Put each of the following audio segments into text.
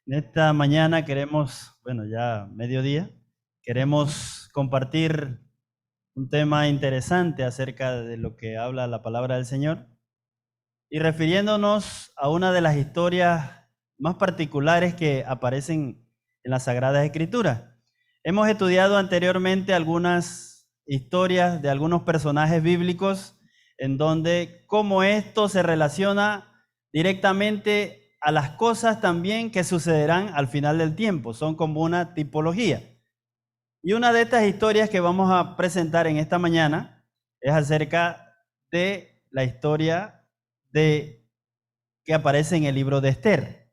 En esta mañana queremos, bueno, ya mediodía, queremos compartir un tema interesante acerca de lo que habla la palabra del Señor y refiriéndonos a una de las historias más particulares que aparecen en las Sagradas Escrituras. Hemos estudiado anteriormente algunas historias de algunos personajes bíblicos en donde cómo esto se relaciona directamente a las cosas también que sucederán al final del tiempo. Son como una tipología. Y una de estas historias que vamos a presentar en esta mañana es acerca de la historia que aparece en el libro de Esther.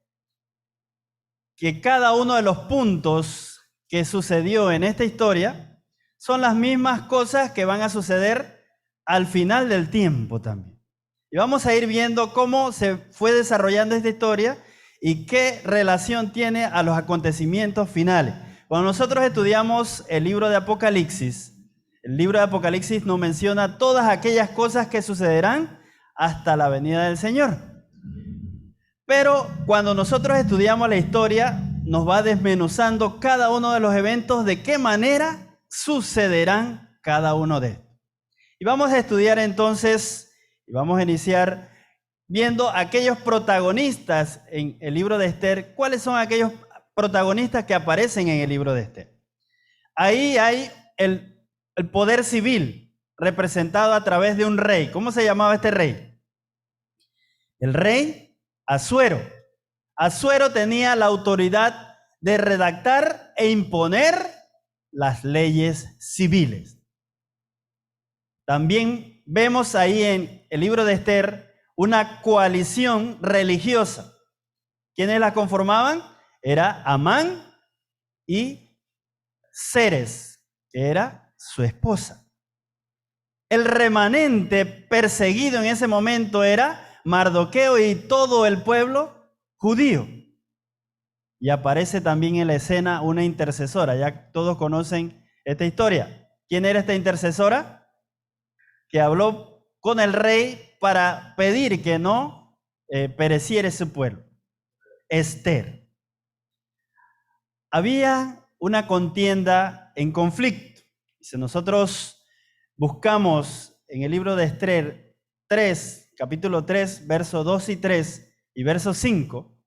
Que cada uno de los puntos que sucedió en esta historia son las mismas cosas que van a suceder al final del tiempo también. Y vamos a ir viendo cómo se fue desarrollando esta historia y qué relación tiene a los acontecimientos finales. Cuando nosotros estudiamos el libro de Apocalipsis, el libro de Apocalipsis nos menciona todas aquellas cosas que sucederán hasta la venida del Señor. Pero cuando nosotros estudiamos la historia, nos va desmenuzando cada uno de los eventos, de qué manera sucederán cada uno de estos. Y vamos a estudiar entonces, y vamos a iniciar viendo aquellos protagonistas en el libro de Esther. ¿Cuáles son aquellos protagonistas que aparecen en el libro de Esther? Ahí hay el poder civil representado a través de un rey. ¿Cómo se llamaba este rey? El rey Asuero. Asuero tenía la autoridad de redactar e imponer las leyes civiles. También vemos ahí en el libro de Esther una coalición religiosa. ¿Quiénes la conformaban? Era Amán y Ceres, que era su esposa. El remanente perseguido en ese momento era Mardoqueo y todo el pueblo judío. Y aparece también en la escena una intercesora. Ya todos conocen esta historia. ¿Quién era esta intercesora? Que habló con el rey para pedir que no pereciera su pueblo. Esther. Había una contienda en conflicto. Si nosotros buscamos en el libro de Esther 3, capítulo 3, versos 2 y 3 y verso 5,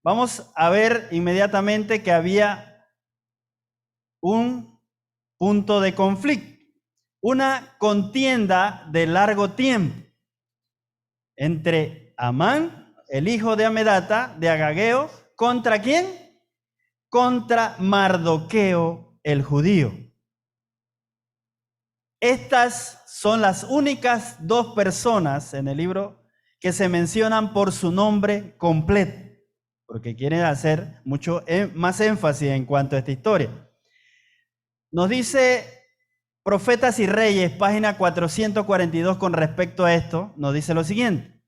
vamos a ver inmediatamente que había un punto de conflicto, una contienda de largo tiempo entre Amán, el hijo de Amedata, de Agageo, ¿contra quién? Contra Mardoqueo, el judío. Estas son las únicas dos personas en el libro que se mencionan por su nombre completo, porque quieren hacer mucho más énfasis en cuanto a esta historia. Nos dice Profetas y Reyes, página 442, con respecto a esto, nos dice lo siguiente.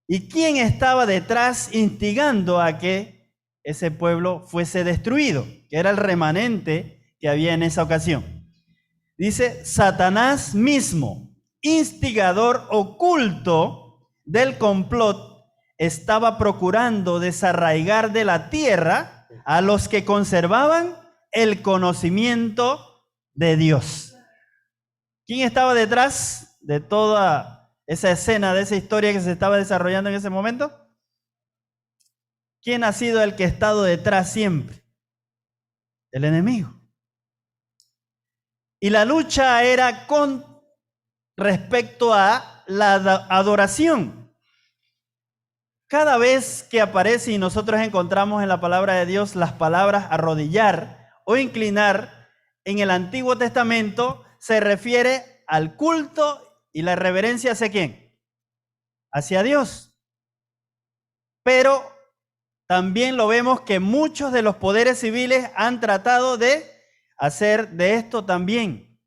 ¿Y quién estaba detrás instigando a que ese pueblo fuese destruido? Que era el remanente que había en esa ocasión. Dice, Satanás mismo, instigador oculto del complot, estaba procurando desarraigar de la tierra a los que conservaban el conocimiento de Dios. ¿Quién estaba detrás de toda esa escena, de esa historia que se estaba desarrollando en ese momento? ¿Quién ha sido el que ha estado detrás siempre? El enemigo. Y la lucha era con respecto a la adoración. Cada vez que aparece y nosotros encontramos en la palabra de Dios las palabras arrodillar o inclinar, en el Antiguo Testamento se refiere al culto y la reverencia hacia ¿quién? Hacia Dios. Pero también lo vemos que muchos de los poderes civiles han tratado de hacer de esto también,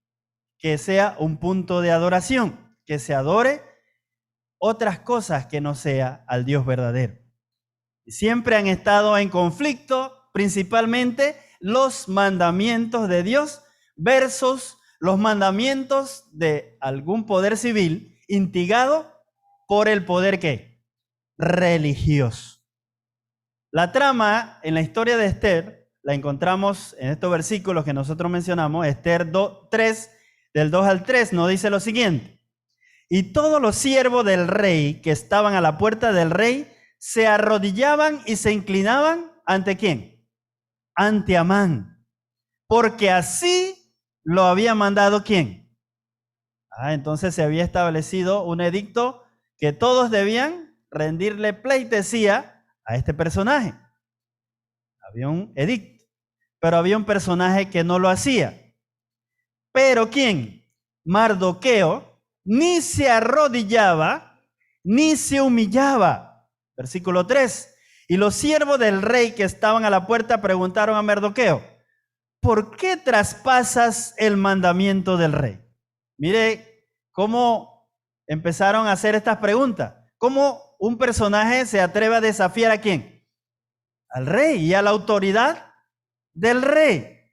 que sea un punto de adoración, que se adore otras cosas que no sea al Dios verdadero. Siempre han estado en conflicto, principalmente los mandamientos de Dios versus los mandamientos de algún poder civil instigado por el poder ¿qué? Religioso. La trama en la historia de Esther la encontramos en estos versículos que nosotros mencionamos. Esther 3, del 2 al 3, nos dice lo siguiente. Y todos los siervos del rey que estaban a la puerta del rey se arrodillaban y se inclinaban ¿ante quién? Ante Amán, porque así lo había mandado ¿quién? Entonces se había establecido un edicto que todos debían rendirle pleitesía a este personaje. Había un edicto, pero había un personaje que no lo hacía. Pero ¿quién? Mardoqueo ni se arrodillaba ni se humillaba. Versículo 3. Y los siervos del rey que estaban a la puerta preguntaron a Mardoqueo: ¿por qué traspasas el mandamiento del rey? Mire cómo empezaron a hacer estas preguntas. ¿Cómo un personaje se atreve a desafiar a quién? Al rey y a la autoridad del rey.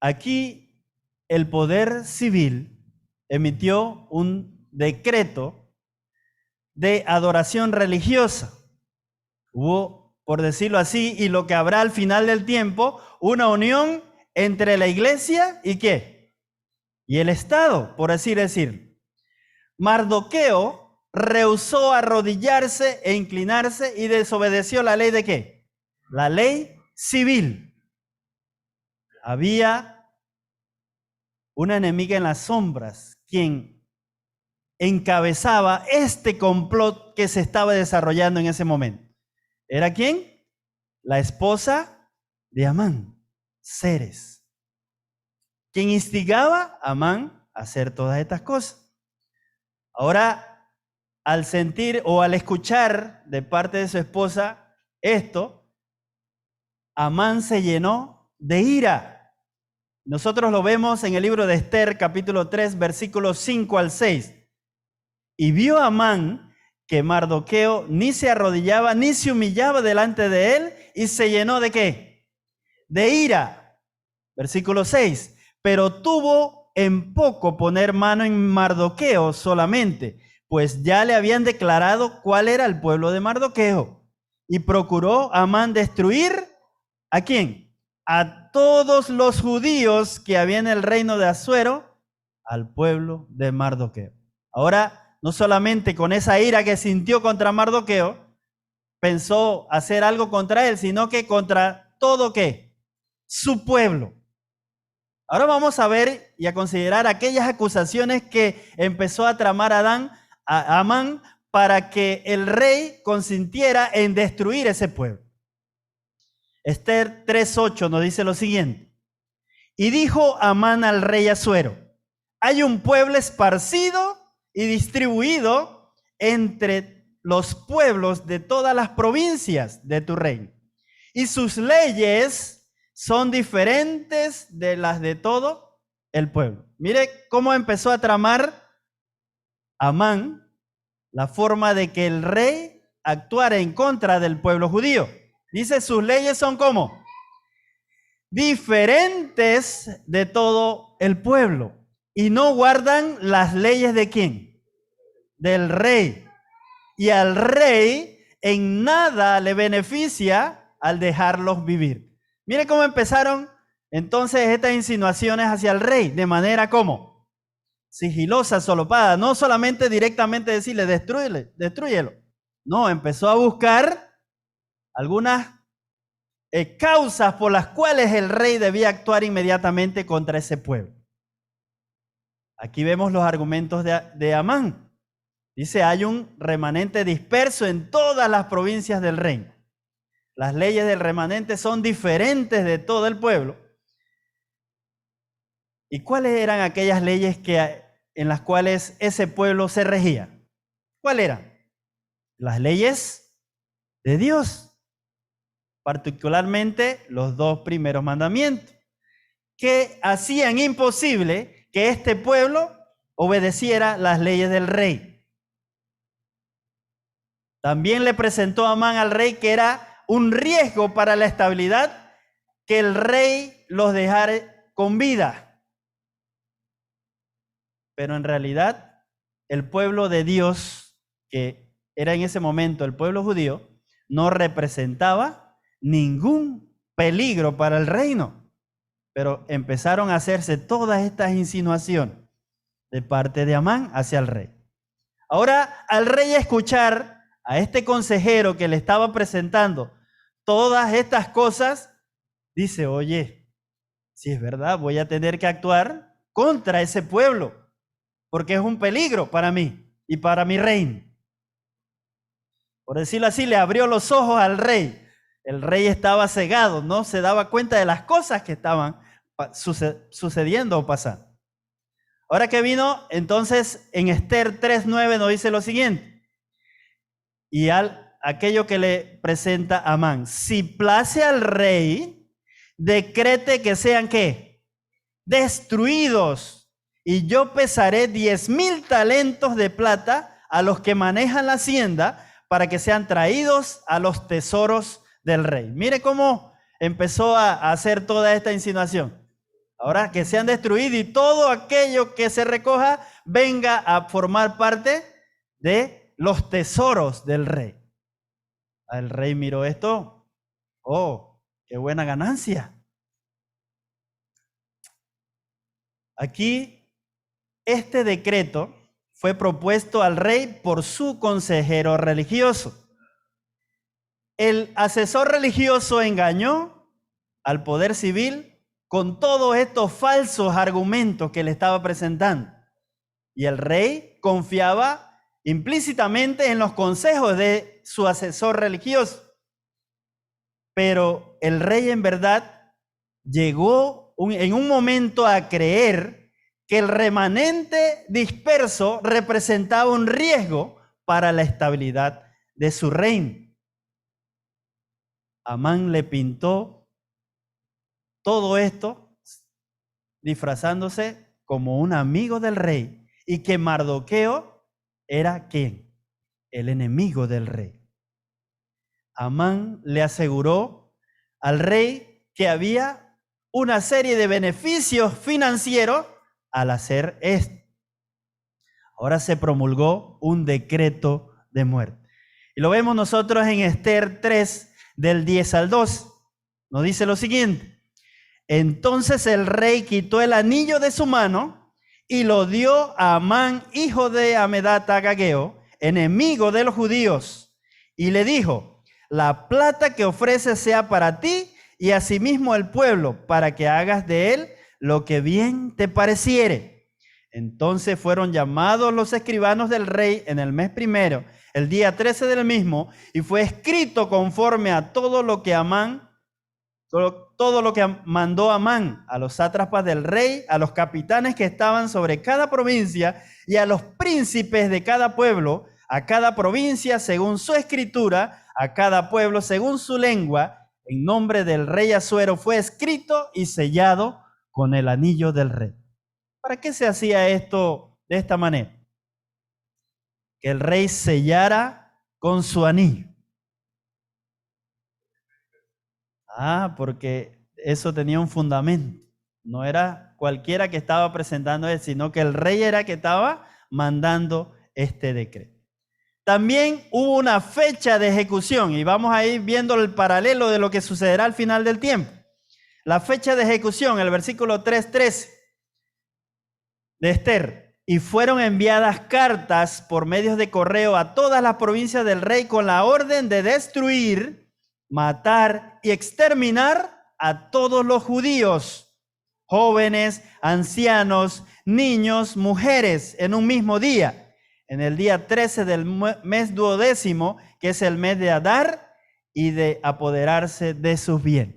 Aquí el poder civil emitió un decreto de adoración religiosa. Hubo, por decirlo así, y lo que habrá al final del tiempo, una unión entre la iglesia y ¿qué? Y el Estado, por así decir. Mardoqueo rehusó arrodillarse e inclinarse y desobedeció la ley de ¿qué? La ley civil. Había una enemiga en las sombras quien encabezaba este complot que se estaba desarrollando en ese momento. ¿Era quién? La esposa de Amán, Zeres, quien instigaba a Amán a hacer todas estas cosas. Ahora, al sentir o al escuchar de parte de su esposa esto, Amán se llenó de ira. Nosotros lo vemos en el libro de Esther, capítulo 3, versículos 5 al 6. Y vio Amán que Mardoqueo ni se arrodillaba ni se humillaba delante de él, y se llenó ¿de qué? De ira. Versículo 6. Pero tuvo en poco poner mano en Mardoqueo solamente, pues ya le habían declarado cuál era el pueblo de Mardoqueo. Y procuró Amán destruir ¿a quién? A todos los judíos que había en el reino de Asuero, al pueblo de Mardoqueo. Ahora, no solamente con esa ira que sintió contra Mardoqueo, pensó hacer algo contra él, sino que contra todo ¿qué? Su pueblo. Ahora vamos a ver y a considerar aquellas acusaciones que empezó a tramar a Amán para que el rey consintiera en destruir ese pueblo. Esther 3:8 nos dice lo siguiente. Y dijo Amán al rey Asuero: hay un pueblo esparcido y distribuido entre los pueblos de todas las provincias de tu reino, y sus leyes son diferentes de las de todo el pueblo. Mire cómo empezó a tramar Amán la forma de que el rey actuara en contra del pueblo judío. Dice, sus leyes son como diferentes de todo el pueblo, y no guardan las leyes de ¿quién? Del rey. Y al rey en nada le beneficia al dejarlos vivir. Mire cómo empezaron entonces estas insinuaciones hacia el rey, de manera como sigilosa, solopada, no solamente directamente decirle destrúyelo. No, empezó a buscar algunas causas por las cuales el rey debía actuar inmediatamente contra ese pueblo. Aquí vemos los argumentos de Amán. Dice, hay un remanente disperso en todas las provincias del reino. Las leyes del remanente son diferentes de todo el pueblo. ¿Y cuáles eran aquellas leyes en las cuales ese pueblo se regía? ¿Cuáles eran? Las leyes de Dios, particularmente los 2 primeros mandamientos, que hacían imposible que este pueblo obedeciera las leyes del rey. También le presentó Amán al rey que era un riesgo para la estabilidad que el rey los dejara con vida. Pero en realidad, el pueblo de Dios, que era en ese momento el pueblo judío, no representaba ningún peligro para el reino. Pero empezaron a hacerse todas estas insinuaciones de parte de Amán hacia el rey. Ahora, al rey escuchar a este consejero que le estaba presentando todas estas cosas, dice, oye, si es verdad, voy a tener que actuar contra ese pueblo, porque es un peligro para mí y para mi reino. Por decirlo así, le abrió los ojos al rey. El rey estaba cegado, no se daba cuenta de las cosas que estaban sucediendo o pasando. Ahora que vino, entonces en Esther 3:9 nos dice lo siguiente. Y aquello que le presenta Amán, si place al rey, decrete que sean ¿qué? Destruidos. Y yo pesaré 10,000 talentos de plata a los que manejan la hacienda para que sean traídos a los tesoros del rey. Mire cómo empezó a hacer toda esta insinuación. Ahora que sean destruidos y todo aquello que se recoja venga a formar parte de los tesoros del rey. El rey miró esto. Oh, qué buena ganancia. Aquí, este decreto fue propuesto al rey por su consejero religioso. El asesor religioso engañó al poder civil con todos estos falsos argumentos que le estaba presentando. Y el rey confiaba implícitamente en los consejos de su asesor religioso. Pero el rey en verdad llegó en un momento a creer que el remanente disperso representaba un riesgo para la estabilidad de su reino. Amán le pintó todo esto disfrazándose como un amigo del rey y que Mardoqueo era ¿quién? El enemigo del rey. Amán le aseguró al rey que había una serie de beneficios financieros al hacer esto. Ahora se promulgó un decreto de muerte. Y lo vemos nosotros en Esther 3, del 10 al 12. Nos dice lo siguiente. Entonces el rey quitó el anillo de su mano y lo dio a Amán, hijo de Hamedata Agageo, enemigo de los judíos, y le dijo, la plata que ofreces sea para ti y asimismo el pueblo, para que hagas de él lo que bien te pareciere. Entonces fueron llamados los escribanos del rey en el mes primero, el día 13 del mismo, y fue escrito conforme a todo lo que mandó Amán a los sátrapas del rey, a los capitanes que estaban sobre cada provincia y a los príncipes de cada pueblo, a cada provincia según su escritura, a cada pueblo según su lengua, en nombre del rey Asuero fue escrito y sellado con el anillo del rey. ¿Para qué se hacía esto de esta manera? Que el rey sellara con su anillo. Porque eso tenía un fundamento. No era cualquiera que estaba presentando él, sino que el rey era que estaba mandando este decreto. También hubo una fecha de ejecución y vamos a ir viendo el paralelo de lo que sucederá al final del tiempo. La fecha de ejecución, el versículo 3:13 de Esther. Y fueron enviadas cartas por medios de correo a todas las provincias del rey con la orden de destruir, matar y exterminar a todos los judíos, jóvenes, ancianos, niños, mujeres, en un mismo día, en el día 13 del mes 12º, que es el mes de Adar, y de apoderarse de sus bienes.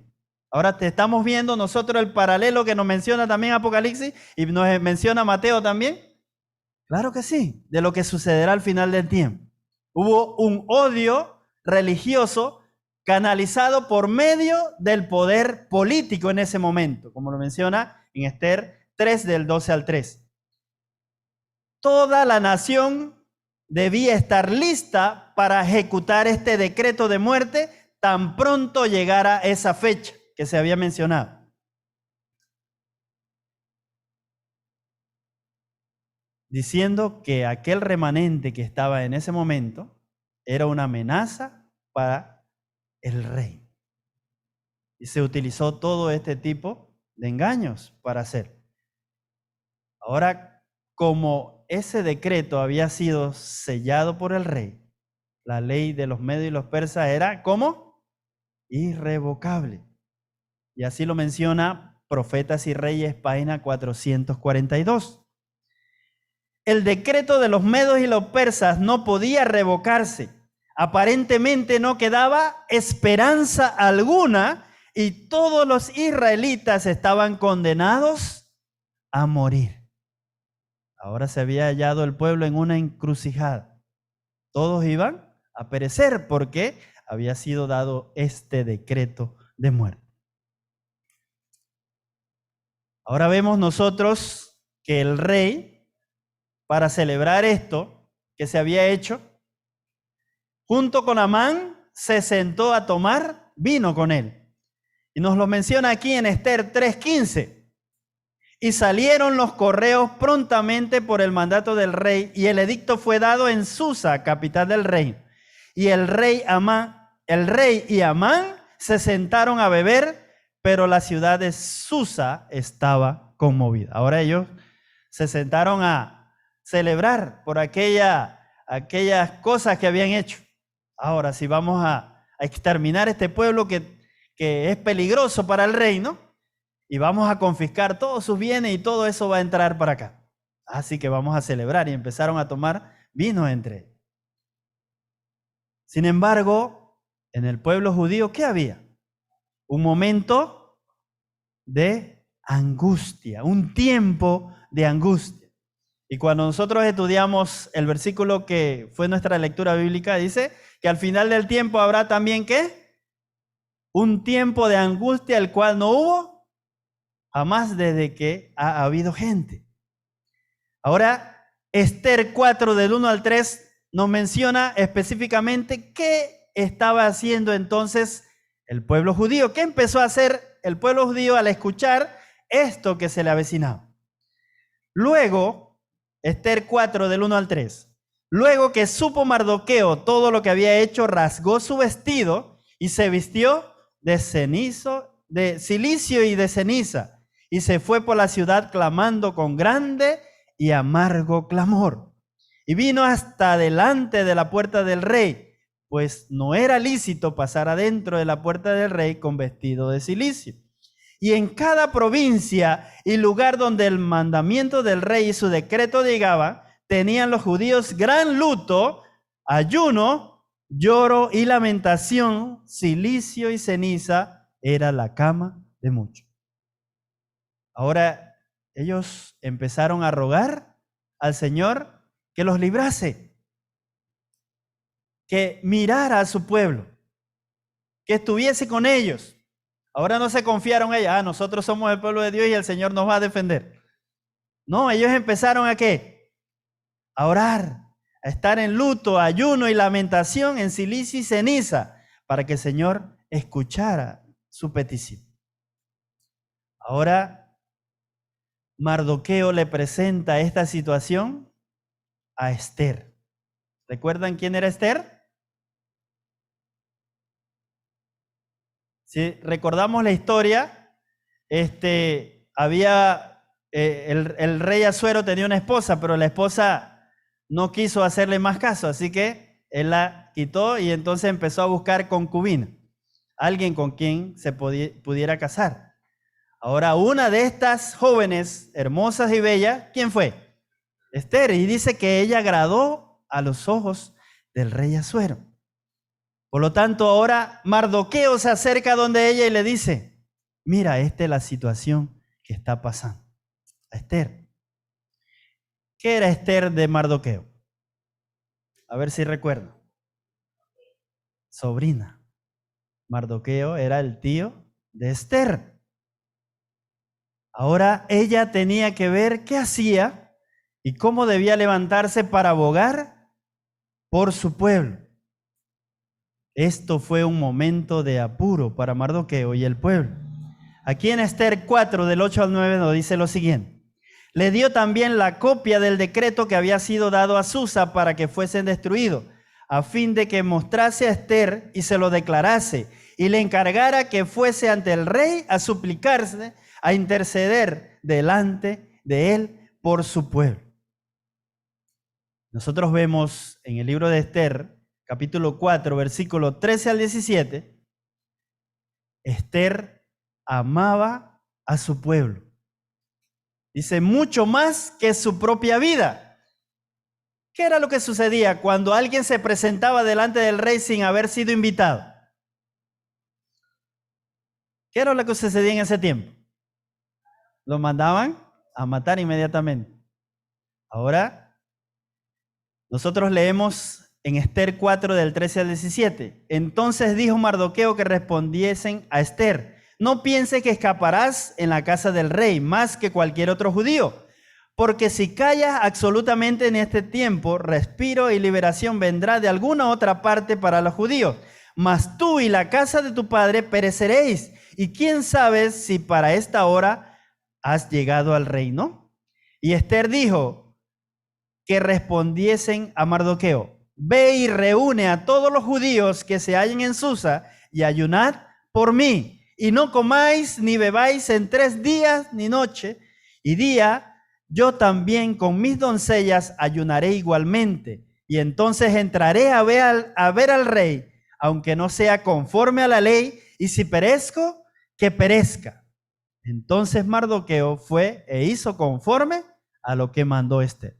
Ahora te estamos viendo nosotros el paralelo que nos menciona también Apocalipsis y nos menciona Mateo también. Claro que sí, de lo que sucederá al final del tiempo. Hubo un odio religioso canalizado por medio del poder político en ese momento, como lo menciona en Esther 3 del 12 al 3. Toda la nación debía estar lista para ejecutar este decreto de muerte tan pronto llegara esa fecha que se había mencionado. Diciendo que aquel remanente que estaba en ese momento era una amenaza para el rey. Y se utilizó todo este tipo de engaños para hacer. Ahora, como ese decreto había sido sellado por el rey, la ley de los medios y los persas era, ¿cómo? Irrevocable. Y así lo menciona Profetas y Reyes, página 442. El decreto de los medos y los persas no podía revocarse. Aparentemente no quedaba esperanza alguna y todos los israelitas estaban condenados a morir. Ahora se había hallado el pueblo en una encrucijada. Todos iban a perecer porque había sido dado este decreto de muerte. Ahora vemos nosotros que el rey, para celebrar esto que se había hecho, junto con Amán, se sentó a tomar vino con él. Y nos lo menciona aquí en Esther 3:15. Y salieron los correos prontamente por el mandato del rey, y el edicto fue dado en Susa, capital del reino. Y el rey y Amán se sentaron a beber, pero la ciudad de Susa estaba conmovida. Ahora ellos se sentaron a celebrar por aquellas cosas que habían hecho. Ahora, si vamos a exterminar este pueblo que es peligroso para el reino, y vamos a confiscar todos sus bienes y todo eso va a entrar para acá. Así que vamos a celebrar, y empezaron a tomar vino entre ellos. Sin embargo, en el pueblo judío, ¿qué había? Un momento de angustia, un tiempo de angustia. Y cuando nosotros estudiamos el versículo que fue nuestra lectura bíblica, dice que al final del tiempo habrá también, ¿qué? Un tiempo de angustia, el cual no hubo jamás desde que ha habido gente. Ahora, Esther 4, del 1 al 3, nos menciona específicamente qué estaba haciendo entonces el pueblo judío. ¿Qué empezó a hacer el pueblo judío al escuchar esto que se le avecinaba? Luego, Esther 4, del 1 al 3. Luego que supo Mardoqueo todo lo que había hecho, rasgó su vestido y se vistió de cilicio y de ceniza, y se fue por la ciudad clamando con grande y amargo clamor. Y vino hasta delante de la puerta del rey, pues no era lícito pasar adentro de la puerta del rey con vestido de cilicio. Y en cada provincia y lugar donde el mandamiento del rey y su decreto llegaba, tenían los judíos gran luto, ayuno, lloro y lamentación. Cilicio y ceniza era la cama de muchos. Ahora ellos empezaron a rogar al Señor que los librase, que mirara a su pueblo, que estuviese con ellos. Ahora no se confiaron ellos, nosotros somos el pueblo de Dios y el Señor nos va a defender. No, ellos empezaron ¿a qué? A orar, a estar en luto, ayuno y lamentación, en cilicio y ceniza, para que el Señor escuchara su petición. Ahora Mardoqueo le presenta esta situación a Esther. ¿Recuerdan quién era Esther? Si recordamos la historia, había el rey Asuero tenía una esposa, pero la esposa no quiso hacerle más caso, así que él la quitó y entonces empezó a buscar concubina, alguien con quien se pudiera casar. Ahora, una de estas jóvenes hermosas y bellas, ¿quién fue? Esther, y dice que ella agradó a los ojos del rey Asuero. Por lo tanto, ahora Mardoqueo se acerca donde ella y le dice, mira, esta es la situación que está pasando. A Esther. ¿Qué era Esther de Mardoqueo? A ver si recuerdo. Sobrina. Mardoqueo era el tío de Esther. Ahora ella tenía que ver qué hacía y cómo debía levantarse para abogar por su pueblo. Esto fue un momento de apuro para Mardoqueo y el pueblo. Aquí en Esther 4, del 8 al 9, nos dice lo siguiente. Le dio también la copia del decreto que había sido dado a Susa para que fuesen destruidos. a fin de que mostrase a Ester y se lo declarase, y le encargara que fuese ante el rey a suplicarse, a interceder delante de él por su pueblo. Nosotros vemos en el libro de Ester, capítulo 4, versículo 13 al 17, Ester amaba a su pueblo. Dice, mucho más que su propia vida. ¿Qué era lo que sucedía cuando alguien se presentaba delante del rey sin haber sido invitado? ¿Qué era lo que sucedía en ese tiempo? Lo mandaban a matar inmediatamente. Ahora, nosotros leemos en Ester 4 del 13 al 17. Entonces dijo Mardoqueo que respondiesen a Ester, no piense que escaparás en la casa del rey más que cualquier otro judío, porque si callas absolutamente en este tiempo, respiro y liberación vendrá de alguna otra parte para los judíos, mas tú y la casa de tu padre pereceréis, y quién sabe si para esta hora has llegado al reino. Y Ester dijo que respondiesen a Mardoqueo, ve y reúne a todos los judíos que se hallen en Susa y ayunad por mí, y no comáis ni bebáis en 3 días ni noche y día. Yo también con mis doncellas ayunaré igualmente, y entonces entraré a ver al rey, aunque no sea conforme a la ley, y si perezco, que perezca. Entonces Mardoqueo fue e hizo conforme a lo que mandó Ester.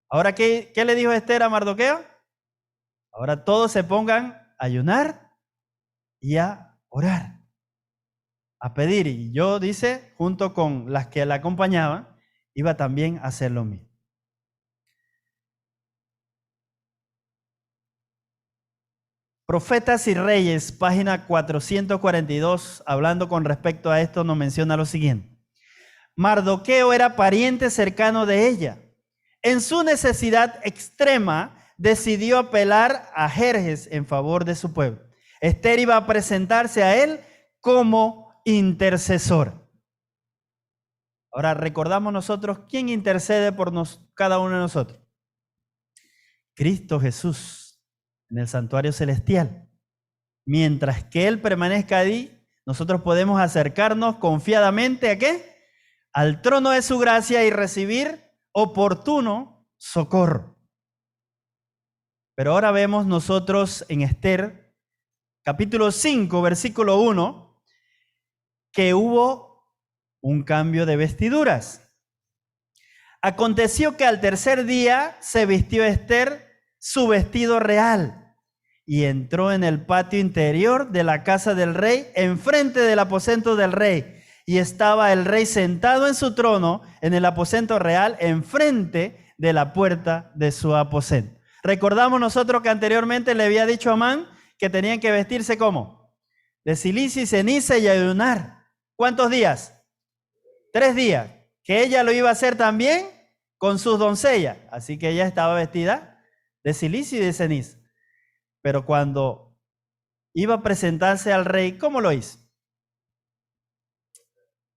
Ahora, ¿qué le dijo Ester a Mardoqueo? Ahora todos se pongan a ayunar y a orar, a pedir. Y yo, dice, junto con las que la acompañaban, iba también a hacer lo mismo. Profetas y Reyes, página 442, hablando con respecto a esto, nos menciona lo siguiente. Mardoqueo era pariente cercano de ella. En su necesidad extrema, decidió apelar a Jerjes en favor de su pueblo. Ester iba a presentarse a él como intercesor. Ahora recordamos nosotros quién intercede por cada uno de nosotros. Cristo Jesús en el santuario celestial. Mientras que Él permanezca ahí, nosotros podemos acercarnos confiadamente ¿a qué? Al trono de su gracia y recibir oportuno socorro. Pero ahora vemos nosotros en Ester, capítulo 5, versículo 1, que hubo un cambio de vestiduras. Aconteció que al tercer día se vistió Ester su vestido real y entró en el patio interior de la casa del rey, enfrente del aposento del rey. Y estaba el rey sentado en su trono en el aposento real, enfrente de la puerta de su aposento. Recordamos nosotros que anteriormente le había dicho a Amán que tenían que vestirse ¿cómo? De cilicia y ceniza y ayunar. ¿Cuántos días? 3 días. Que ella lo iba a hacer también con sus doncellas. Así que ella estaba vestida de cilicia y de ceniza. Pero cuando iba a presentarse al rey, ¿cómo lo hizo?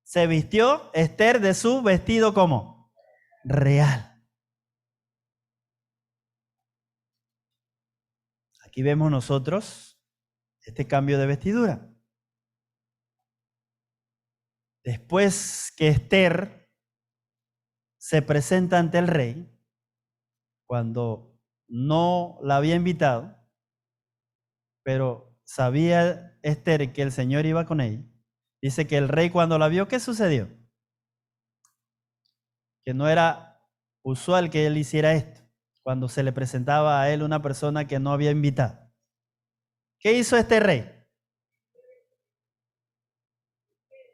Se vistió Ester de su vestido ¿cómo? Real. Aquí vemos nosotros este cambio de vestidura. Después que Ester se presenta ante el rey, cuando no la había invitado, pero sabía Ester que el Señor iba con ella, dice que el rey cuando la vio, ¿qué sucedió? Que no era usual que él hiciera esto, cuando se le presentaba a él una persona que no había invitado. ¿Qué hizo este rey?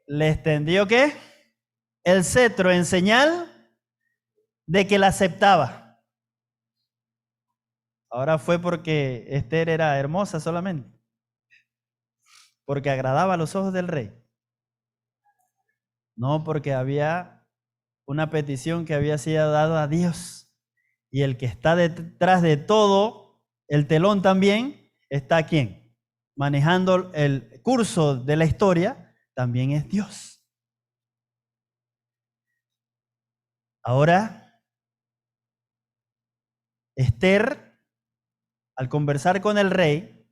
Le extendió ¿qué? El cetro en señal de que la aceptaba. Ahora fue porque Ester era hermosa solamente, porque agradaba a los ojos del rey. No, porque había una petición que había sido dada a Dios. Y el que está detrás de todo, el telón también, está ¿quién? Manejando el curso de la historia, también es Dios. Ahora, Ester al conversar con el rey,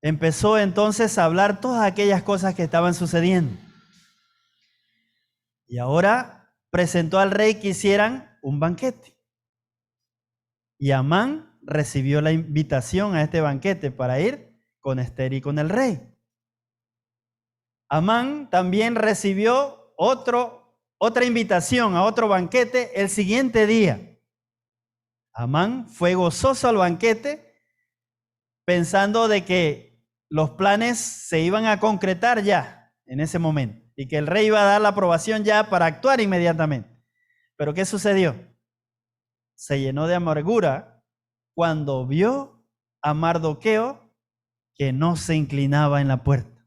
empezó entonces a hablar todas aquellas cosas que estaban sucediendo. Y ahora presentó al rey que hicieran un banquete. Y Amán recibió la invitación a este banquete para ir con Ester y con el rey. Amán también recibió otra invitación a otro banquete el siguiente día. Amán fue gozoso al banquete pensando de que los planes se iban a concretar ya en ese momento y que el rey iba a dar la aprobación ya para actuar inmediatamente. Pero ¿qué sucedió? Se llenó de amargura cuando vio a Mardoqueo que no se inclinaba en la puerta.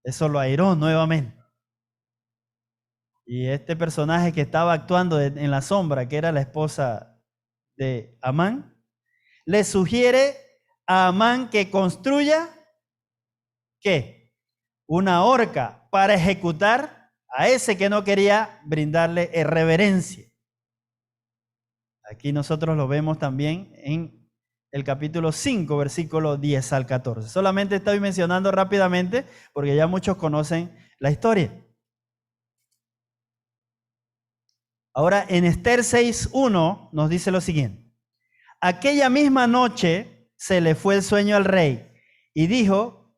Eso lo airó nuevamente. Y este personaje que estaba actuando en la sombra, que era la esposa de Amán, le sugiere a Amán que construya, ¿qué? Una horca para ejecutar a ese que no quería brindarle reverencia. Aquí nosotros lo vemos también en el capítulo 5, versículo 10 al 14. Solamente estoy mencionando rápidamente porque ya muchos conocen la historia. Ahora, en Ester 6:1 nos dice lo siguiente. Aquella misma noche se le fue el sueño al rey y dijo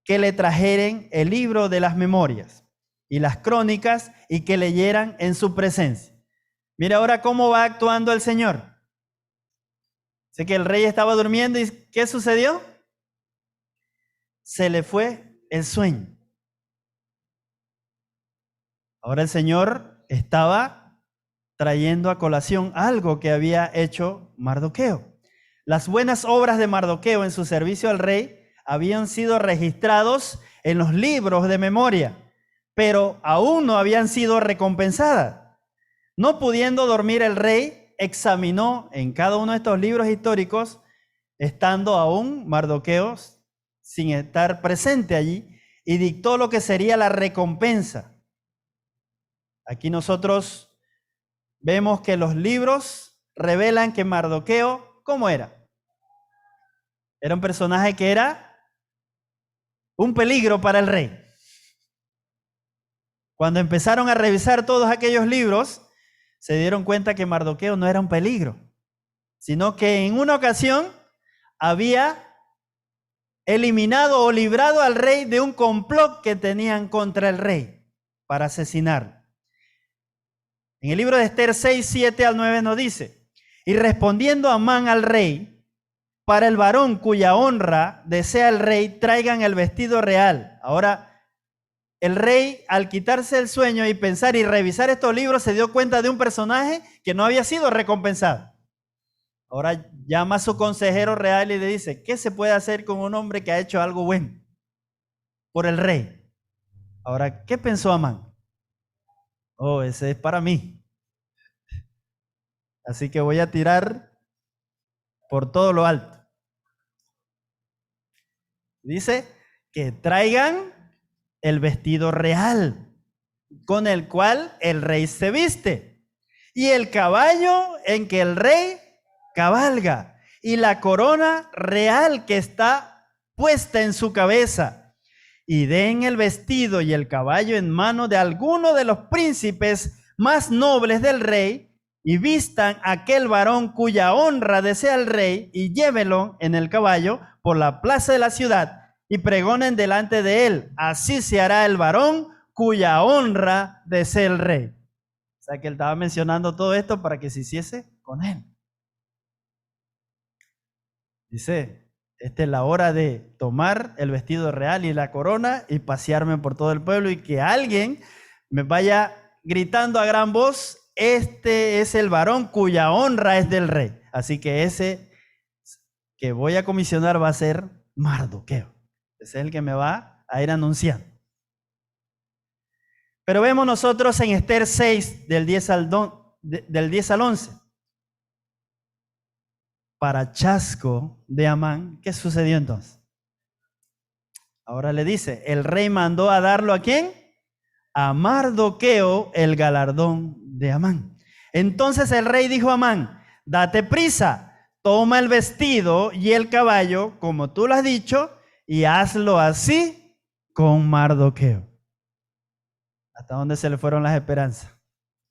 que le trajeren el libro de las memorias y las crónicas y que leyeran en su presencia. Mira ahora cómo va actuando el Señor. Sé que el rey estaba durmiendo y ¿qué sucedió? Se le fue el sueño. Ahora el Señor estaba trayendo a colación algo que había hecho Mardoqueo. Las buenas obras de Mardoqueo en su servicio al rey habían sido registrados en los libros de memoria, pero aún no habían sido recompensadas. No pudiendo dormir el rey, examinó en cada uno de estos libros históricos, estando aún Mardoqueo sin estar presente allí, y dictó lo que sería la recompensa. Aquí nosotros vemos que los libros revelan que Mardoqueo, ¿cómo era? Era un personaje que era un peligro para el rey. Cuando empezaron a revisar todos aquellos libros, se dieron cuenta que Mardoqueo no era un peligro, sino que en una ocasión había eliminado o librado al rey de un complot que tenían contra el rey para asesinarlo. En el libro de Ester 6, 7 al 9 nos dice, y respondiendo Amán al rey, para el varón cuya honra desea el rey, traigan el vestido real. Ahora, el rey, al quitarse el sueño y pensar y revisar estos libros, se dio cuenta de un personaje que no había sido recompensado. Ahora llama a su consejero real y le dice, ¿qué se puede hacer con un hombre que ha hecho algo bueno por el rey? Ahora, ¿qué pensó Amán? Oh, ese es para mí. Así que voy a tirar por todo lo alto. Dice que traigan el vestido real con el cual el rey se viste y el caballo en que el rey cabalga y la corona real que está puesta en su cabeza, y den el vestido y el caballo en mano de alguno de los príncipes más nobles del rey y vistan a aquel varón cuya honra desea el rey y llévenlo en el caballo por la plaza de la ciudad y pregonen delante de él. Así se hará el varón cuya honra desea el rey. O sea que él estaba mencionando todo esto para que se hiciese con él. Dice, esta es la hora de tomar el vestido real y la corona y pasearme por todo el pueblo y que alguien me vaya gritando a gran voz, este es el varón cuya honra es del rey. Así que ese que voy a comisionar va a ser Mardoqueo. Ese es el que me va a ir anunciando. Pero vemos nosotros en Ester 6, del 10 al 11. Para chasco de Amán, ¿qué sucedió entonces? Ahora le dice, el rey mandó a darlo ¿a quién? A Mardoqueo el galardón de Amán. Entonces el rey dijo a Amán, date prisa, toma el vestido y el caballo, como tú lo has dicho, y hazlo así con Mardoqueo. ¿Hasta dónde se le fueron las esperanzas?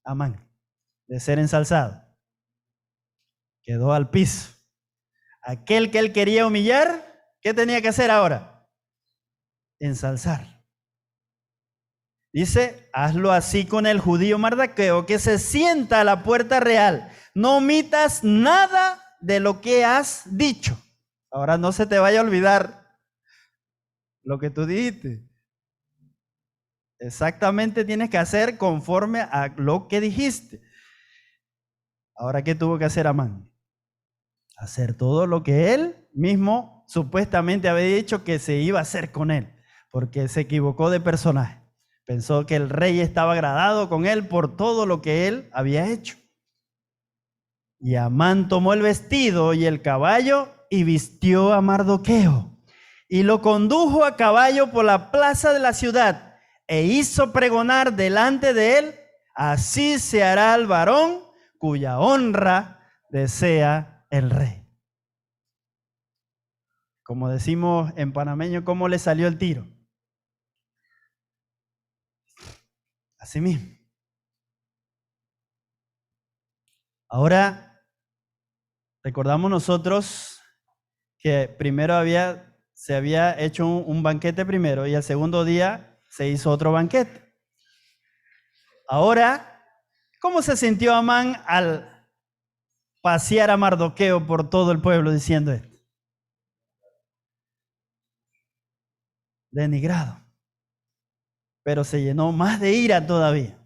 Amán, de ser ensalzado. Quedó al piso. Aquel que él quería humillar, ¿qué tenía que hacer ahora? Ensalzar. Dice, hazlo así con el judío Mardoqueo, que se sienta a la puerta real. No omitas nada de lo que has dicho. Ahora no se te vaya a olvidar lo que tú dijiste. Exactamente tienes que hacer conforme a lo que dijiste. Ahora, ¿qué tuvo que hacer Amán? Hacer todo lo que él mismo supuestamente había dicho que se iba a hacer con él, porque se equivocó de personaje. Pensó que el rey estaba agradado con él por todo lo que él había hecho. Y Amán tomó el vestido y el caballo y vistió a Mardoqueo y lo condujo a caballo por la plaza de la ciudad e hizo pregonar delante de él: así se hará al varón cuya honra desea el rey. Como decimos en panameño, ¿cómo le salió el tiro? Así mismo. Ahora, recordamos nosotros que primero se había hecho un banquete primero y al segundo día se hizo otro banquete. Ahora, ¿cómo se sintió Amán al pasear a Mardoqueo por todo el pueblo diciendo esto? Denigrado. Pero se llenó más de ira todavía.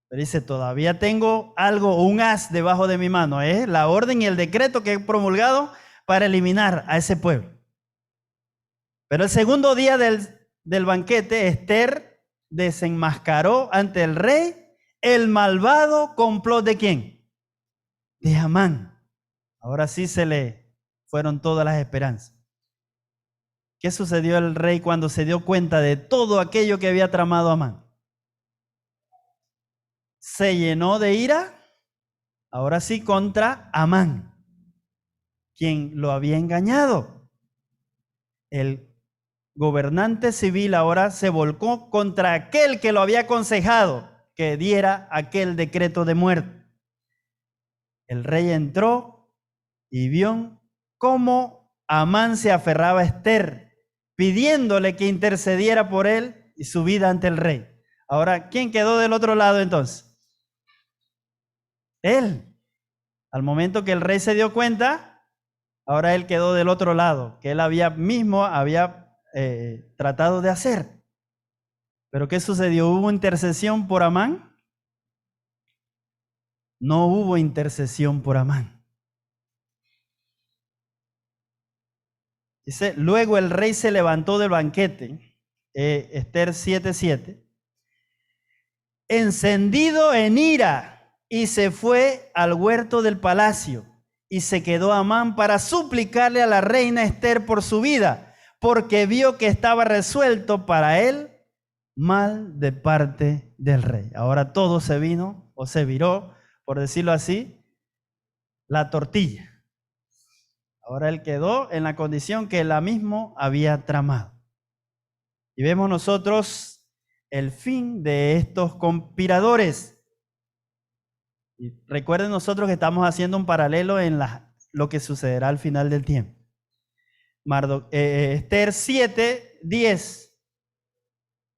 Pero dice, todavía tengo algo, un as debajo de mi mano, la orden y el decreto que he promulgado para eliminar a ese pueblo. Pero el segundo día del banquete, Esther desenmascaró ante el rey el malvado complot ¿de quién? De Amán. Ahora sí se le fueron todas las esperanzas. ¿Qué sucedió al rey cuando se dio cuenta de todo aquello que había tramado Amán? Se llenó de ira, ahora sí, contra Amán, quien lo había engañado. El gobernante civil ahora se volcó contra aquel que lo había aconsejado que diera aquel decreto de muerte. El rey entró y vio cómo Amán se aferraba a Esther, pidiéndole que intercediera por él y su vida ante el rey. Ahora, ¿quién quedó del otro lado entonces? Él. Al momento que el rey se dio cuenta, ahora él quedó del otro lado, que él había tratado de hacer. ¿Pero qué sucedió? ¿Hubo intercesión por Amán? No hubo intercesión por Amán. Dice, luego el rey se levantó del banquete, Esther 7:7, encendido en ira, y se fue al huerto del palacio, y se quedó Amán para suplicarle a la reina Esther por su vida, porque vio que estaba resuelto para él mal de parte del rey. Ahora todo se vino, o se viró, por decirlo así, la tortilla. Ahora él quedó en la condición que él mismo había tramado. Y vemos nosotros el fin de estos conspiradores. Y recuerden nosotros que estamos haciendo un paralelo en lo que sucederá al final del tiempo. Esther 7, 10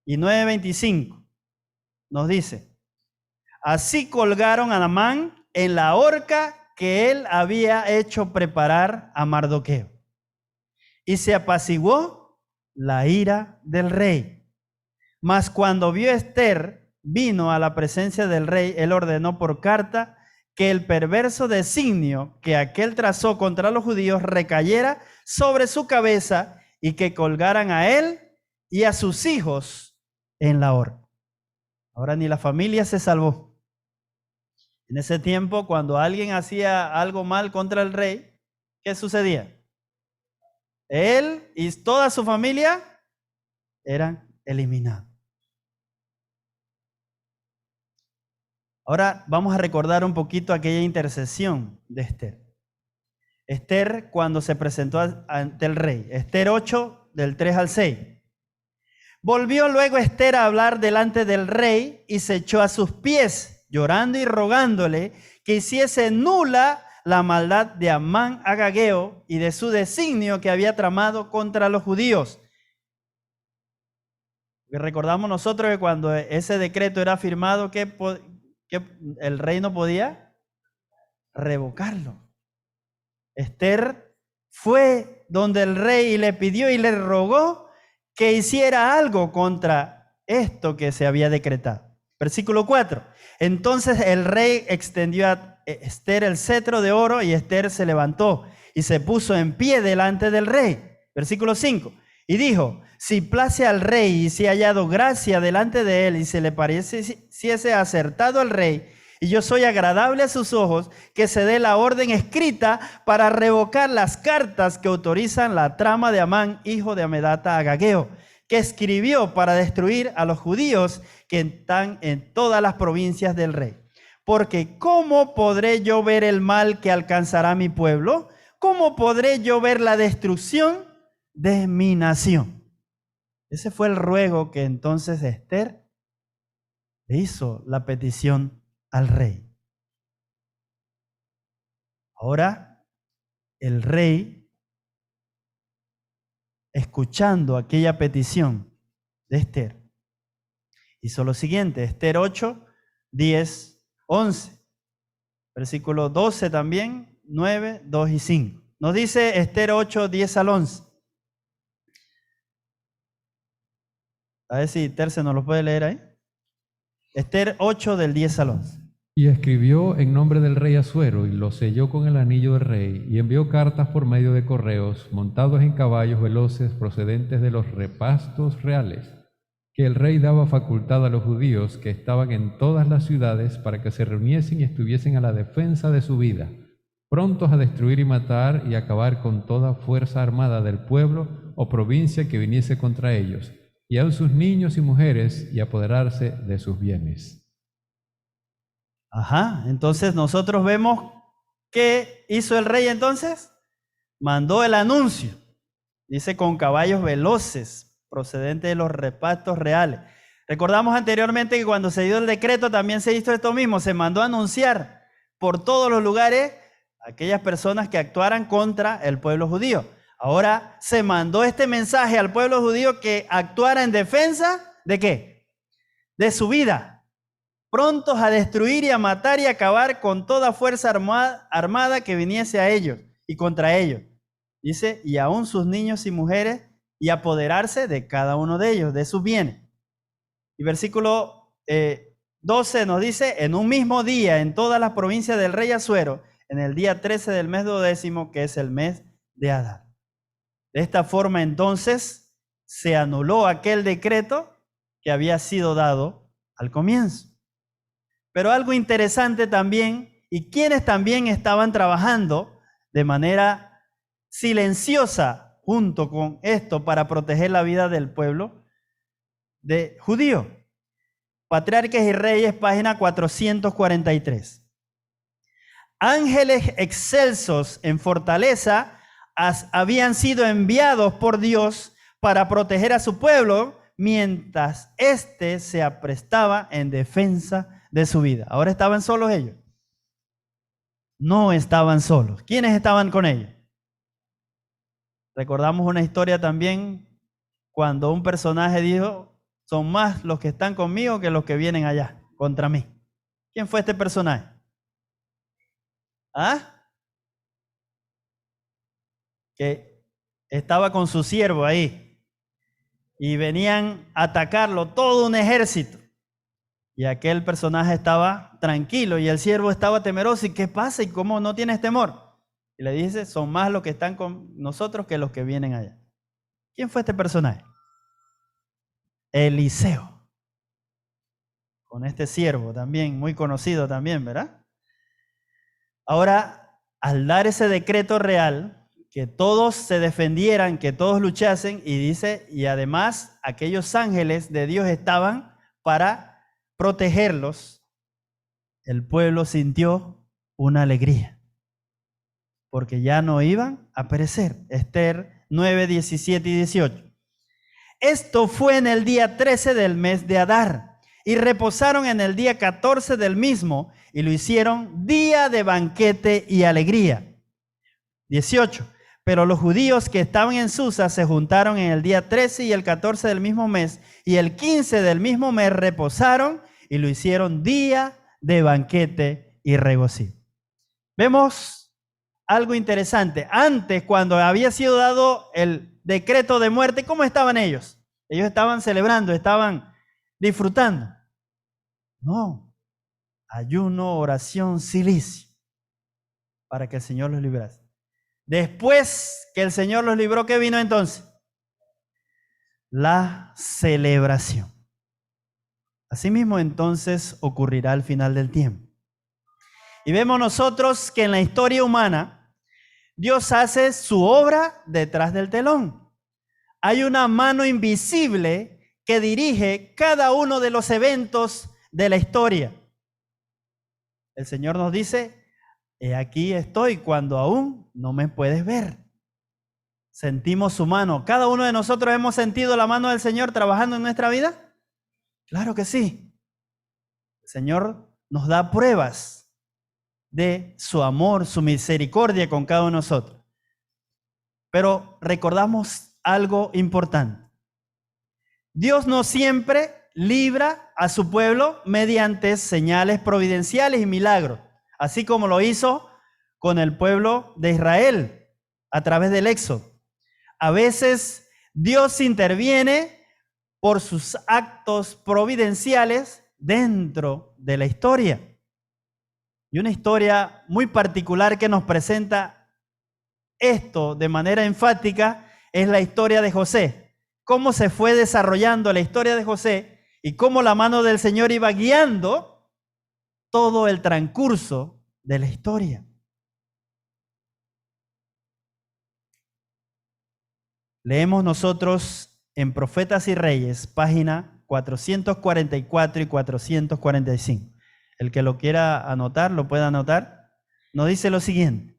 y 9:25 nos dice: así colgaron a Amán en la horca que él había hecho preparar a Mardoqueo. Y se apaciguó la ira del rey. Mas cuando vio Esther, vino a la presencia del rey, él ordenó por carta que el perverso designio que aquel trazó contra los judíos recayera sobre su cabeza y que colgaran a él y a sus hijos en la horca. Ahora ni la familia se salvó. En ese tiempo, cuando alguien hacía algo mal contra el rey, ¿qué sucedía? Él y toda su familia eran eliminados. Ahora vamos a recordar un poquito aquella intercesión de Esther. Esther cuando se presentó ante el rey. Esther 8, del 3 al 6. Volvió luego Esther a hablar delante del rey y se echó a sus pies, llorando y rogándole que hiciese nula la maldad de Amán agageo y de su designio que había tramado contra los judíos. Y recordamos nosotros que cuando ese decreto era firmado, que el rey no podía revocarlo. Esther fue donde el rey y le pidió y le rogó que hiciera algo contra esto que se había decretado. Versículo 4. Entonces el rey extendió a Esther el cetro de oro y Esther se levantó y se puso en pie delante del rey. Versículo 5. Y dijo, si place al rey y si ha hallado gracia delante de él y se le pareciese acertado al rey, y yo soy agradable a sus ojos, que se dé la orden escrita para revocar las cartas que autorizan la trama de Amán, hijo de Amedata agageo, que escribió para destruir a los judíos que están en todas las provincias del rey. Porque ¿cómo podré yo ver el mal que alcanzará mi pueblo? ¿Cómo podré yo ver la destrucción de mi nación? Ese fue el ruego que entonces Esther le hizo la petición al rey. Ahora, el rey, escuchando aquella petición de Esther, hizo lo siguiente. Esther 8, 10, 11. Versículo 12 también, 9, 2 y 5. Nos dice Esther 8, 10 al 11. A ver si Terce nos lo puede leer ahí. Esther 8, del 10 al 11. Y escribió en nombre del rey Asuero y lo selló con el anillo del rey y envió cartas por medio de correos montados en caballos veloces procedentes de los repastos reales, que el rey daba facultad a los judíos que estaban en todas las ciudades para que se reuniesen y estuviesen a la defensa de su vida, prontos a destruir y matar y acabar con toda fuerza armada del pueblo o provincia que viniese contra ellos, y aun sus niños y mujeres, y apoderarse de sus bienes. Ajá, entonces nosotros vemos ¿qué hizo el rey entonces? Mandó el anuncio, dice con caballos veloces, procedentes de los repastos reales. Recordamos anteriormente que cuando se dio el decreto también se hizo esto mismo, se mandó a anunciar por todos los lugares a aquellas personas que actuaran contra el pueblo judío. Ahora se mandó este mensaje al pueblo judío que actuara en defensa ¿de qué? De su vida. Prontos a destruir y a matar y a acabar con toda fuerza armada que viniese a ellos y contra ellos. Dice, y aún sus niños y mujeres, y apoderarse de cada uno de ellos, de sus bienes. Y versículo 12 nos dice, en un mismo día, en todas las provincias del rey Asuero, en el día 13 del mes 12, que es el mes de Adar. De esta forma, entonces, se anuló aquel decreto que había sido dado al comienzo. Pero algo interesante también, y quienes también estaban trabajando de manera silenciosa junto con esto para proteger la vida del pueblo de judío. Patriarcas y Reyes, página 443. Ángeles excelsos en fortaleza habían sido enviados por Dios para proteger a su pueblo mientras éste se aprestaba en defensa de su vida. ¿Ahora estaban solos ellos? No estaban solos. ¿Quiénes estaban con ellos? Recordamos una historia también cuando un personaje dijo, son más los que están conmigo que los que vienen allá, contra mí. ¿Quién fue este personaje? ¿Ah? Que estaba con su siervo ahí y venían a atacarlo todo un ejército. Y aquel personaje estaba tranquilo y el siervo estaba temeroso. ¿Y qué pasa? ¿Y cómo no tienes temor? Y le dice, son más los que están con nosotros que los que vienen allá. ¿Quién fue este personaje? Eliseo. Con este siervo también, muy conocido también, ¿verdad? Ahora, al dar ese decreto real, que todos se defendieran, que todos luchasen, y dice, y además aquellos ángeles de Dios estaban para protegerlos, el pueblo sintió una alegría. porque ya no iban a perecer. Esther 9, 17 y 18. Esto fue en el día 13 del mes de Adar, y reposaron en el día 14 del mismo, y lo hicieron día de banquete y alegría. 18. Pero los judíos que estaban en Susa se juntaron en el día 13 y el 14 del mismo mes, y el 15 del mismo mes reposaron, y lo hicieron día de banquete y regocijo. Vemos algo interesante. Antes, cuando había sido dado el decreto de muerte, ¿cómo estaban ellos? Ellos estaban celebrando, estaban disfrutando. No, ayuno, oración, silicio, para que el Señor los librase. Después que el Señor los libró, ¿qué vino entonces? La celebración. Asimismo, entonces ocurrirá al final del tiempo. Y vemos nosotros que en la historia humana, Dios hace su obra detrás del telón. Hay una mano invisible que dirige cada uno de los eventos de la historia. El Señor nos dice: he aquí estoy cuando aún no me puedes ver. Sentimos su mano. ¿Cada uno de nosotros hemos sentido la mano del Señor trabajando en nuestra vida? Claro que sí. El Señor nos da pruebas de su amor, su misericordia con cada uno de nosotros. Pero recordamos algo importante. Dios no siempre libra a su pueblo mediante señales providenciales y milagros, así como lo hizo con el pueblo de Israel a través del Éxodo. A veces Dios interviene por sus actos providenciales dentro de la historia. Y una historia muy particular que nos presenta esto de manera enfática es la historia de José. Cómo se fue desarrollando la historia de José y cómo la mano del Señor iba guiando todo el transcurso de la historia. Leemos nosotros en Profetas y Reyes, página 444 y 445. El que lo quiera anotar, lo puede anotar. Nos dice lo siguiente: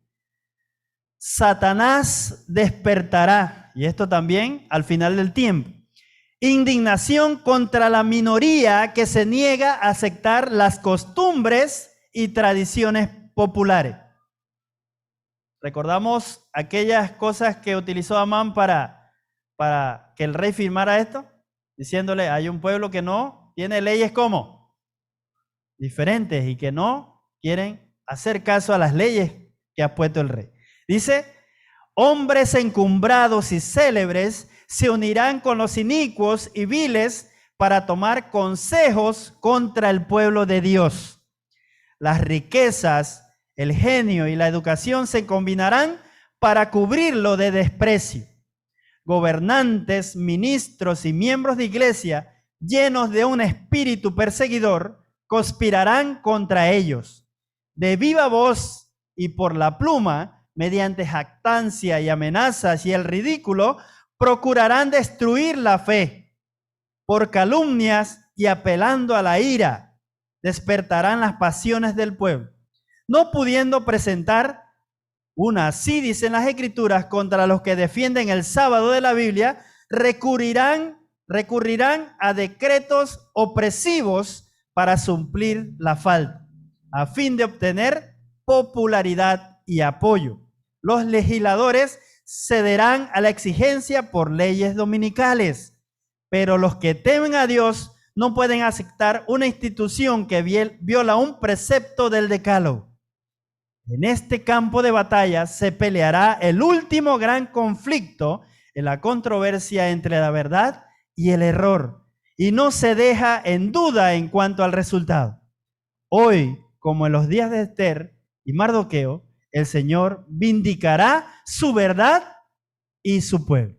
Satanás despertará, y esto también al final del tiempo, indignación contra la minoría que se niega a aceptar las costumbres y tradiciones populares. Recordamos aquellas cosas que utilizó Amán para que el rey firmara esto, diciéndole: hay un pueblo que no tiene leyes como diferentes y que no quieren hacer caso a las leyes que ha puesto el rey. Dice: hombres encumbrados y célebres se unirán con los inicuos y viles para tomar consejos contra el pueblo de Dios. Las riquezas, el genio y la educación se combinarán para cubrirlo de desprecio. Gobernantes, ministros y miembros de iglesia, llenos de un espíritu perseguidor, conspirarán contra ellos. De viva voz y por la pluma, mediante jactancia y amenazas y el ridículo, procurarán destruir la fe. Por calumnias y apelando a la ira, despertarán las pasiones del pueblo, no pudiendo presentar una, así dicen las Escrituras, contra los que defienden el sábado de la Biblia, recurrirán a decretos opresivos para suplir la falta, a fin de obtener popularidad y apoyo. Los legisladores cederán a la exigencia por leyes dominicales, pero los que temen a Dios no pueden aceptar una institución que viola un precepto del decálogo. En este campo de batalla se peleará el último gran conflicto en la controversia entre la verdad y el error, y no se deja en duda en cuanto al resultado. Hoy, como en los días de Esther y Mardoqueo, el Señor vindicará su verdad y su pueblo.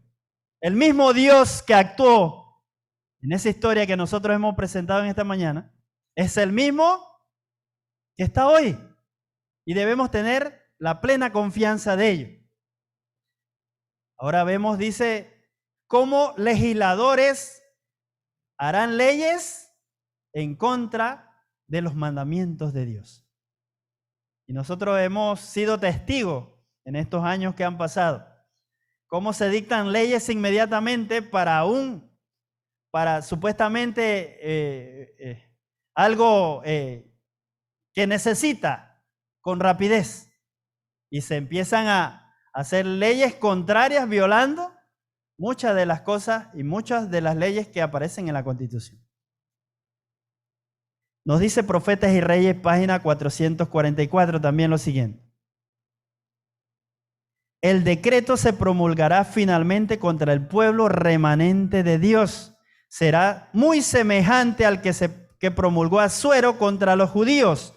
El mismo Dios que actuó en esa historia que nosotros hemos presentado en esta mañana es el mismo que está hoy, y debemos tener la plena confianza de ello. Ahora vemos, dice, cómo legisladores harán leyes en contra de los mandamientos de Dios. Y nosotros hemos sido testigos en estos años que han pasado. Cómo se dictan leyes inmediatamente para supuestamente algo que necesita con rapidez. Y se empiezan a hacer leyes contrarias, violando muchas de las cosas y muchas de las leyes que aparecen en la Constitución. Nos dice Profetas y Reyes, página 444, también lo siguiente. El decreto se promulgará finalmente contra el pueblo remanente de Dios. Será muy semejante al que promulgó Asuero contra los judíos.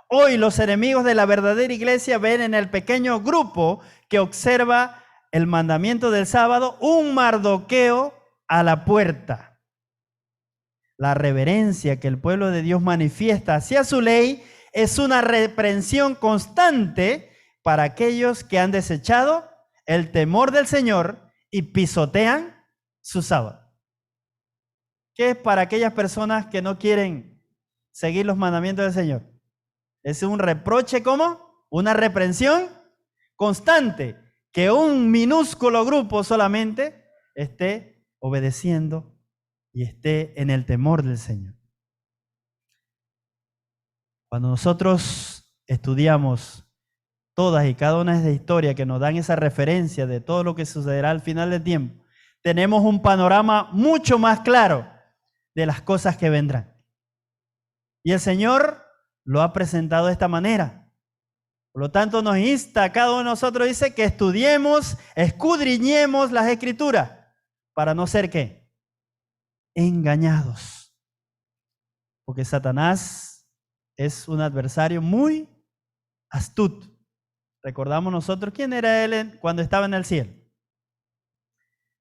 Hoy los enemigos de la verdadera iglesia ven en el pequeño grupo que observa el mandamiento del sábado un Mardoqueo a la puerta. La reverencia que el pueblo de Dios manifiesta hacia su ley es una reprensión constante para aquellos que han desechado el temor del Señor y pisotean su sábado. ¿Qué es para aquellas personas que no quieren seguir los mandamientos del Señor? Es un reproche, ¿cómo? Una reprensión constante, que un minúsculo grupo solamente esté obedeciendo y esté en el temor del Señor. Cuando nosotros estudiamos todas y cada una de estas historias que nos dan esa referencia de todo lo que sucederá al final del tiempo, tenemos un panorama mucho más claro de las cosas que vendrán. Y el Señor lo ha presentado de esta manera. Por lo tanto, nos insta a cada uno de nosotros, dice, que estudiemos, escudriñemos las Escrituras, para no ser, ¿qué? Engañados. Porque Satanás es un adversario muy astuto. Recordamos nosotros quién era él cuando estaba en el cielo.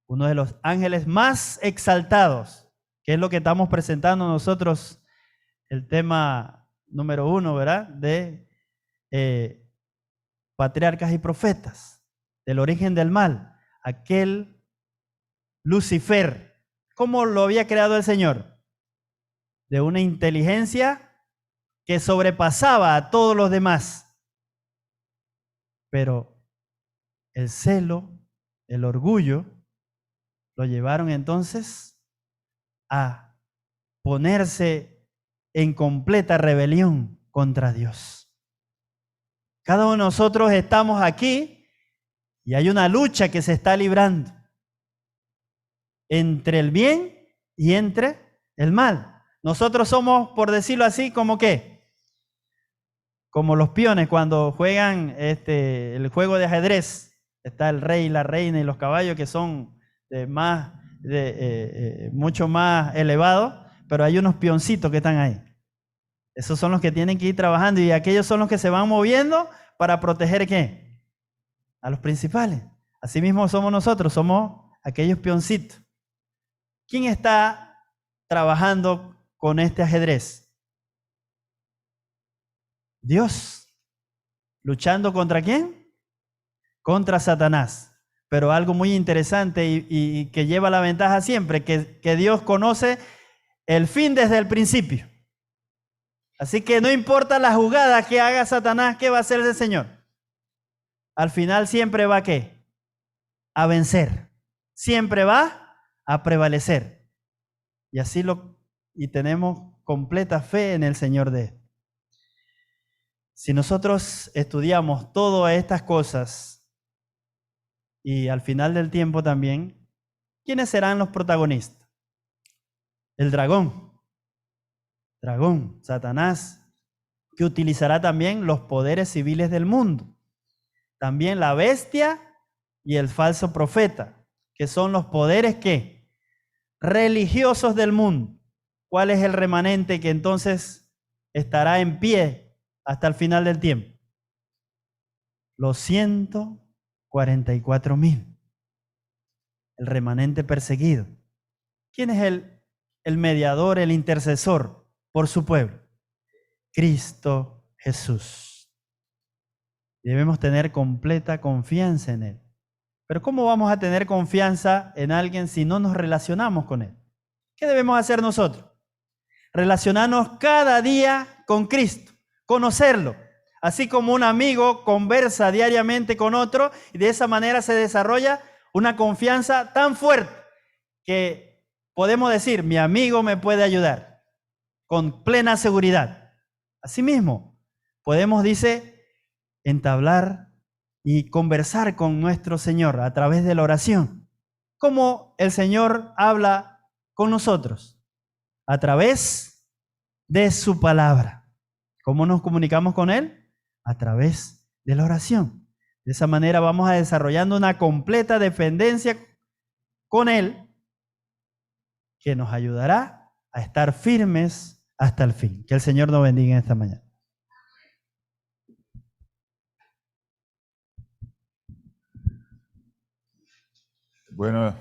Uno de los ángeles más exaltados, que es lo que estamos presentando nosotros, el tema número 1, ¿verdad? De patriarcas y profetas, del origen del mal, aquel Lucifer. ¿Cómo lo había creado el Señor? De una inteligencia que sobrepasaba a todos los demás. Pero el celo, el orgullo, lo llevaron entonces a ponerse en completa rebelión contra Dios. Cada uno de nosotros estamos aquí y hay una lucha que se está librando entre el bien y entre el mal. Nosotros somos, por decirlo así, como ¿qué? Como los peones cuando juegan el juego de ajedrez. Está el rey, la reina y los caballos, que son mucho más elevados, pero hay unos peoncitos que están ahí. Esos son los que tienen que ir trabajando y aquellos son los que se van moviendo para proteger ¿qué? A los principales. Así mismo somos nosotros, somos aquellos peoncitos. ¿Quién está trabajando con este ajedrez? Dios. ¿Luchando contra quién? Contra Satanás. Pero algo muy interesante y que lleva la ventaja siempre, que Dios conoce el fin desde el principio. Así que no importa la jugada que haga Satanás, ¿qué va a hacer el Señor? Al final siempre va ¿qué? A vencer. Siempre va a prevalecer. Y así tenemos completa fe en el Señor de él. Si nosotros estudiamos todas estas cosas y al final del tiempo también, ¿quiénes serán los protagonistas? El dragón, Satanás, que utilizará también los poderes civiles del mundo. También la bestia y el falso profeta, que son los poderes ¿qué? Religiosos del mundo. ¿Cuál es el remanente que entonces estará en pie hasta el final del tiempo? Los 144,000. El remanente perseguido. ¿Quién es el mediador, el intercesor por su pueblo? Cristo Jesús. Debemos tener completa confianza en él. Pero ¿cómo vamos a tener confianza en alguien si no nos relacionamos con él? ¿Qué debemos hacer nosotros? Relacionarnos cada día con Cristo, conocerlo, Así como un amigo conversa diariamente con otro y de esa manera se desarrolla una confianza tan fuerte que podemos decir, mi amigo me puede ayudar con plena seguridad. Asimismo, podemos, dice, entablar y conversar con nuestro Señor a través de la oración. ¿Cómo el Señor habla con nosotros? A través de su palabra. ¿Cómo nos comunicamos con Él? A través de la oración. De esa manera vamos a desarrollando una completa dependencia con Él que nos ayudará a estar firmes hasta el fin. Que el Señor nos bendiga en esta mañana. Bueno,